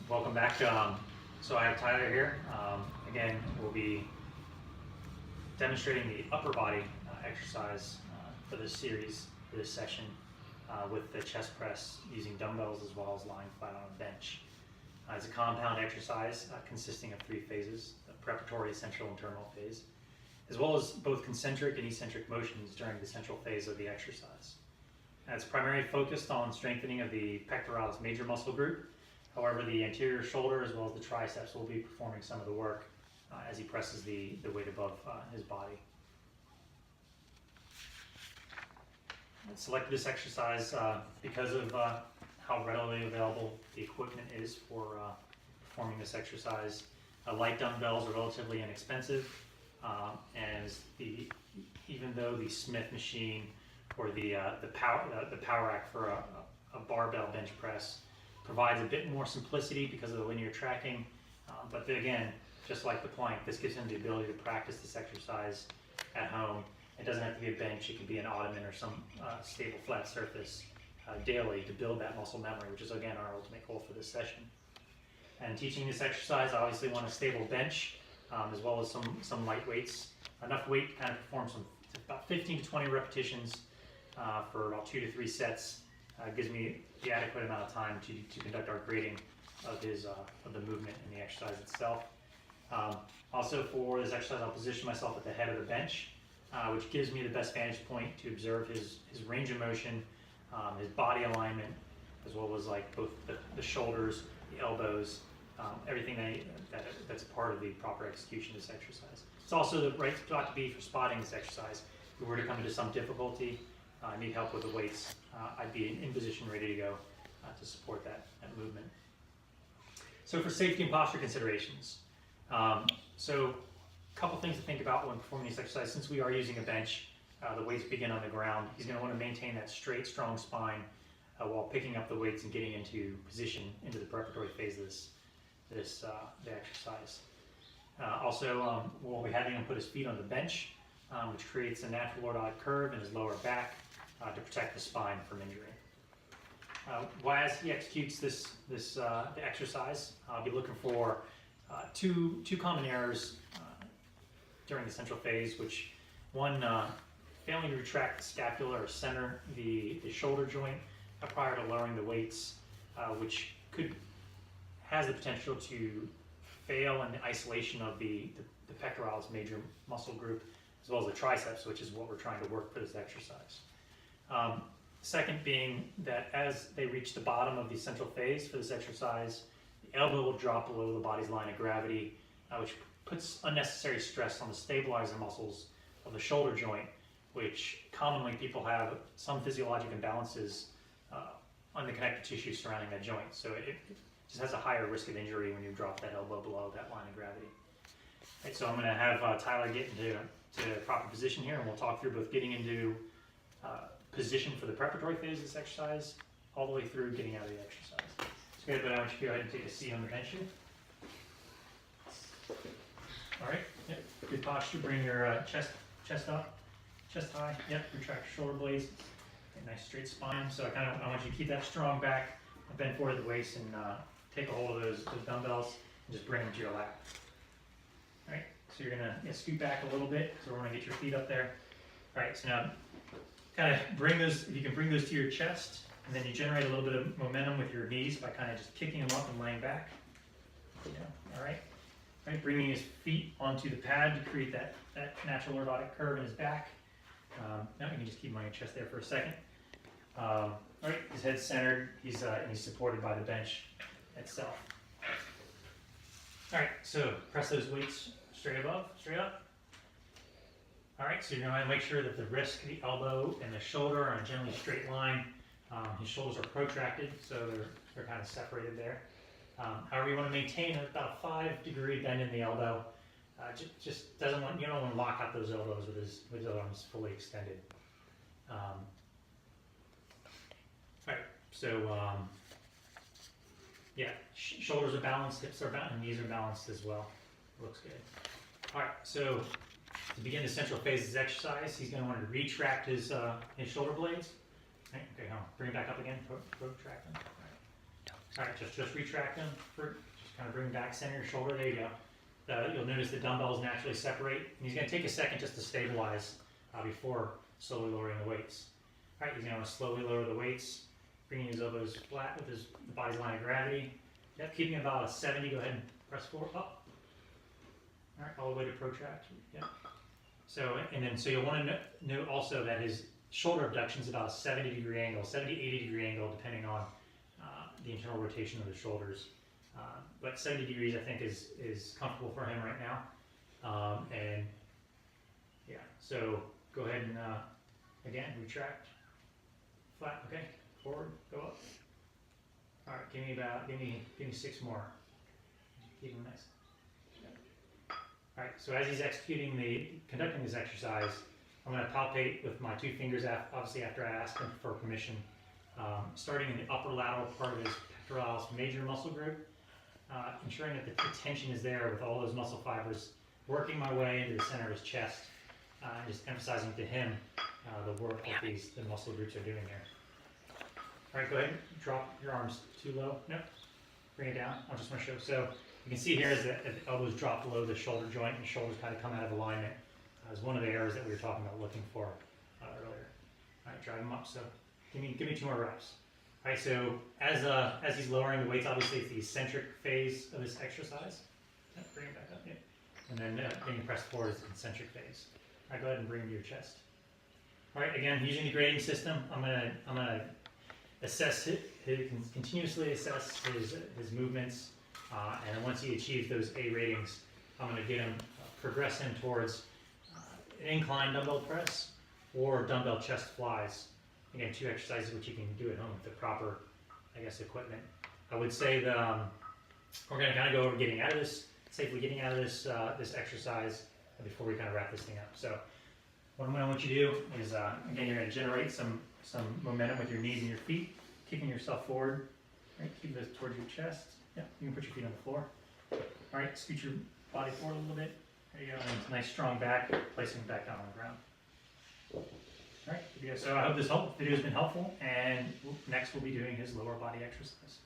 Welcome back. So I have Tyler here. Again, we'll be demonstrating the upper body exercise for this series, for this session, with the chest press using dumbbells as well as lying flat on a bench. It's a compound exercise consisting of 3 phases: the preparatory, central, and terminal phase, as well as both concentric and eccentric motions during the central phase of the exercise. It's primarily focused on strengthening of the pectoralis major muscle group. However, the anterior shoulder as well as the triceps will be performing some of the work as he presses the weight above his body. I selected this exercise because of how readily available the equipment is for performing this exercise. Light dumbbells are relatively inexpensive, and even though the Smith machine or the power rack for a barbell bench press provides a bit more simplicity because of the linear tracking, but again, just like the plank, this gives him the ability to practice this exercise at home. It doesn't have to be a bench, it can be an ottoman or some stable flat surface daily to build that muscle memory, which is again our ultimate goal for this session. And teaching this exercise, I obviously want a stable bench as well as some light weights, enough weight to kind of perform about 15 to 20 repetitions for about 2 to 3 sets. Gives me the adequate amount of time to conduct our grading of the movement and the exercise itself. Also for this exercise, I'll position myself at the head of the bench, which gives me the best vantage point to observe his range of motion, his body alignment, as well as like both the shoulders, the elbows, everything that's a part of the proper execution of this exercise. It's also the right spot to be for spotting this exercise. If we were to come into some difficulty, need help with the weights, I'd be in position ready to go to support that movement. So for safety and posture considerations, so a couple things to think about when performing this exercise. Since we are using a bench, the weights begin on the ground. He's going to want to maintain that straight, strong spine while picking up the weights and getting into position into the preparatory phase of the exercise. Also, we'll be having him put his feet on the bench, which creates a natural lordotic curve in his lower back to protect the spine from injury. As he executes the exercise, I'll be looking for two common errors during the central phase, which one, failing to retract the scapula or center the shoulder joint prior to lowering the weights, which has the potential to fail in the isolation of the pectoralis major muscle group, as well as the triceps, which is what we're trying to work for this exercise. Second being that as they reach the bottom of the central phase for this exercise, the elbow will drop below the body's line of gravity, which puts unnecessary stress on the stabilizer muscles of the shoulder joint, which commonly people have some physiologic imbalances on the connective tissue surrounding that joint. So it just has a higher risk of injury when you drop that elbow below that line of gravity. Right, so I'm going to have Tyler get into proper position here, and we'll talk through both getting into position for the preparatory phase of this exercise, all the way through getting out of the exercise. So good, but I want you to go ahead and take a seat on the bench here. All right, yep, good posture. Bring your chest up, chest high. Yep, retract your shoulder blades. A nice straight spine. So I want you to keep that strong back, bend forward at the waist, and take a hold of those dumbbells and just bring them to your lap. All right, so you're gonna scoot back a little bit. So we're gonna get your feet up there. All right, so now kind of bring those, if you can bring those to your chest, and then you generate a little bit of momentum with your knees by kind of just kicking them up and laying back. Yeah, all right. All right, bringing his feet onto the pad to create that natural lordotic curve in his back. Now you can just keep him on your chest there for a second. All right, his head's centered. He's supported by the bench itself. All right, so press those weights straight up. All right, so you're going to make sure that the wrist, the elbow, and the shoulder are in a generally straight line. His shoulders are protracted, so they're kind of separated there. However, you want to maintain about a 5-degree bend in the elbow. You don't want to lock out those elbows with his arms fully extended. All right, so yeah, shoulders are balanced, hips are balanced, and knees are balanced as well. Looks good. All right, so to begin the central phase of this exercise, he's going to want to retract his shoulder blades. Okay, hold on. Bring it back up again. Protract them. All right. All right, just retract them just kind of bring back center your shoulder. There you go. You'll notice the dumbbells naturally separate. And he's going to take a second just to stabilize before slowly lowering the weights. All right, he's going to slowly lower the weights, bringing his elbows flat with the body's line of gravity. Yep, keeping about a 70. Go ahead and press forward, up. All right, all the way to protract. Yep. So you'll want to note also that his shoulder abduction is about a 70-degree angle, 80-degree angle, depending on the internal rotation of the shoulders. But 70 degrees, I think, is comfortable for him right now. And yeah, so go ahead and again retract, flat. Okay, forward, go up. All right, give me 6 more. Keep him nice. All right, so as he's conducting this exercise, I'm going to palpate with my 2 fingers, obviously after I ask him for permission, starting in the upper lateral part of his pectoralis major muscle group, ensuring that the tension is there with all those muscle fibers, working my way into the center of his chest, and just emphasizing to him the work that the muscle groups are doing there. All right, go ahead, drop your arms too low. Nope, bring it down. I just want to show. So you can see here as the elbows drop below the shoulder joint and the shoulders kind of come out of alignment. Is one of the errors that we were talking about looking for earlier. All right, drive them up. So give me 2 more reps. All right, so as he's lowering the weights, obviously it's the eccentric phase of this exercise. Yep, bring it back up. Yep. And then being pressed forward is the concentric phase. All right, go ahead and bring him to your chest. All right, again, using the grading system, I'm gonna continuously assess his movements, and once he achieves those A ratings, I'm gonna get him progress him towards an incline dumbbell press or dumbbell chest flies. Again, 2 exercises which you can do at home with the proper, equipment. I would say that we're going to kind of go over safely getting out of this exercise before we kind of wrap this thing up. So what I want you to do is, again, you're going to generate some momentum with your knees and your feet, kicking yourself forward. Right, keep those towards your chest. Yeah, you can put your feet on the floor. All right, scoot your body forward a little bit. There you go, and nice strong back, placing it back down on the ground. All right, so I hope this video has been helpful, and next we'll be doing his lower body exercise.